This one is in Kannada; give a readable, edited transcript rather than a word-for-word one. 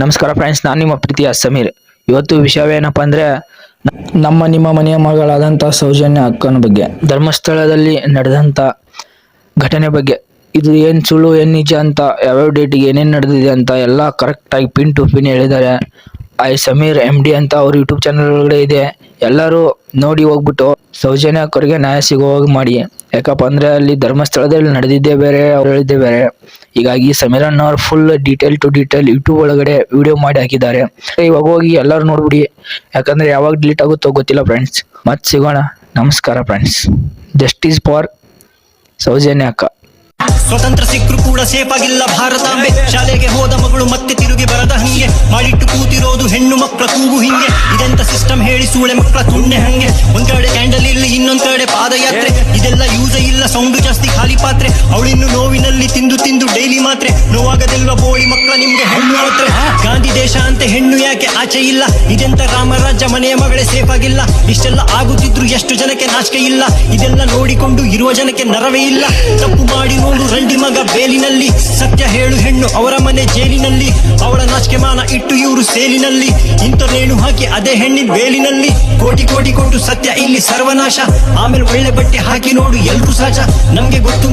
ನಮಸ್ಕಾರ ಫ್ರೆಂಡ್ಸ್, ನಾನು ನಿಮ್ಮ ಪ್ರೀತಿಯ ಸಮೀರ್. ಇವತ್ತು ವಿಷಯವೇನಪ್ಪ ಅಂದರೆ ನಿಮ್ಮ ಮನೆಯ ಮಗಳಾದಂಥ ಸೌಜನ್ಯ ಅಕ್ಕನ ಬಗ್ಗೆ, ಧರ್ಮಸ್ಥಳದಲ್ಲಿ ನಡೆದಂಥ ಘಟನೆ ಬಗ್ಗೆ. ಇದು ಏನು ಸುಳ್ಳು ಏನು ನಿಜ ಅಂತ, ಯಾವ್ಯಾವ ಡೇಟಿಗೆ ಏನೇನು ನಡೆದಿದೆ ಅಂತ ಎಲ್ಲ ಕರೆಕ್ಟಾಗಿ ಪಿನ್ ಟು ಪಿನ್ ಹೇಳಿದ್ದಾರೆ. ಸಮೀರ್ MD ಅಂತ ಅವ್ರ ಯೂಟ್ಯೂಬ್ ಚಾನಲ್ ಒಳಗಡೆ ಇದೆ. ಎಲ್ಲರೂ ನೋಡಿ ಹೋಗ್ಬಿಟ್ಟು ಸೌಜನ್ಯ ಅಕ್ಕರಿಗೆ ನ್ಯಾಯ ಸಿಗೋವಾಗ ಮಾಡಿ. ಯಾಕಪ್ಪ ಅಂದರೆ ಅಲ್ಲಿ ಧರ್ಮಸ್ಥಳದಲ್ಲಿ ನಡೆದಿದ್ದೇ ಬೇರೆ, ಅವ್ರು ಹೇಳಿದ್ದೇ ಬೇರೆ. ಹೀಗಾಗಿ ಸಮೀರ್ ಅಣ್ಣವ್ರು full detail to detail YouTube ಒಳಗಡೆ ವಿಡಿಯೋ ಮಾಡಿ ಹಾಕಿದ್ದಾರೆ. ಇವಾಗ ಹೋಗಿ ಎಲ್ಲರೂ ನೋಡ್ಬಿಡಿ, ಯಾಕಂದ್ರೆ ಯಾವಾಗ ಡಿಲೀಟ್ ಆಗುತ್ತೋ ಗೊತ್ತಿಲ್ಲ ಫ್ರೆಂಡ್ಸ್. ಮತ್ತೆ ಸಿಗೋಣ. ನಮಸ್ಕಾರ ಫ್ರೆಂಡ್ಸ್. ಜಸ್ಟಿಸ್ ಫಾರ್ ಸೌಜನ್ಯ ಅಕ್ಕ. ಸ್ವತಂತ್ರ ಸಿಕ್ಕರು ಕೂಡ ಸೇಫ್ ಆಗಿಲ್ಲ ಭಾರತಾಂಬೆ. ಶಾಲೆಗೆ ಹೋದ ಮಗಳು ಮತ್ತೆ ತಿರುಗಿ ಬರದ ಹಂಗೆ ಮಾಡಿಟ್ಟು ಕೂತಿರೋದು ಹೆಣ್ಣು ಮಕ್ಕಳ ಕೂಗು ಹಿಂಗೆ. ಇದೆಂತ ಸಿಸ್ಟಮ್ ಹೇಳಿ ಸೂಳೆ ಮಕ್ಕಳ ತುಂಡೆ ಹಂಗೆ. ಒಂದ್ ಕಡೆ ಕ್ಯಾಂಡಲ್ ಇಲ್ಲಿ, ಇನ್ನೊಂದ್ ಕಡೆ ಪಾದಯಾತ್ರೆ. ಇದೆಲ್ಲ ಯೂಸ್ ಇಲ್ಲ, ಸೌಂಡು ಜಾಸ್ತಿ ಖಾಲಿ ಪಾತ್ರೆ. ಅವಳಿನ್ನು ನೋವಿನಲ್ಲಿ ತಿಂದು ತಿಂದು ಡೈಲಿ ಮಾತ್ರೆ. ನೋವಾಗದಿಲ್ವ ಬೋಳಿ ಮಕ್ಕಳ ನಿಮ್ಗೆ ಹೆಣ್ಣು ಮಾತ್ರೆ. ಗಾಂಧಿ ದೇಶ ಅಂತೆ ಹೆಣ್ಣು ಯಾಕೆ ಆಚೆ ಇಲ್ಲ? ಇದೆಂತ ರಾಮರಾಜ್ಯ, ಮನೆಯ ಮಗಳೇ ಸೇಫ್ ಆಗಿಲ್ಲ. ಇಷ್ಟೆಲ್ಲ ಆಗುತ್ತಿದ್ರು ಎಷ್ಟು ಜನಕ್ಕೆ ನಾಚಿಕೆ ಇಲ್ಲ? ಇದೆಲ್ಲ ನೋಡಿಕೊಂಡು ಇರುವ ಜನಕ್ಕೆ ನರವೇ ಇಲ್ಲ. ತಪ್ಪು ಮಾಡಿ ನೋಡು ರಂಡಿ ಮಗ ಬೇಲಿನಲ್ಲಿ. ಸತ್ಯ ಹೇಳು ಹೆಣ್ಣು ಅವರ ಮನೆ ಜೈಲಿನಲ್ಲಿ. ಅವಳ ನಾಚಿಕೆ ಮಾನ ಇಟ್ಟು ಇವರು ಸೇಲಿನಲ್ಲಿ. ಇಂಥನೇಣು ಹಾಕಿ ಅದೇ ಹೆಣ್ಣಿನ ಬೇಲಿನಲ್ಲಿ. ಕೋಟಿ ಕೋಟಿ ಕೊಟ್ಟು ಸತ್ಯ ಇಲ್ಲಿ ಸರ್ವನಾಶ. ಆಮೇಲೆ ಒಳ್ಳೆ ಬಟ್ಟೆ ಹಾಕಿ ನೋಡು ಎಲ್ರೂ ಸಾಚ. ನಮ್ಗೆ ಗೊತ್ತು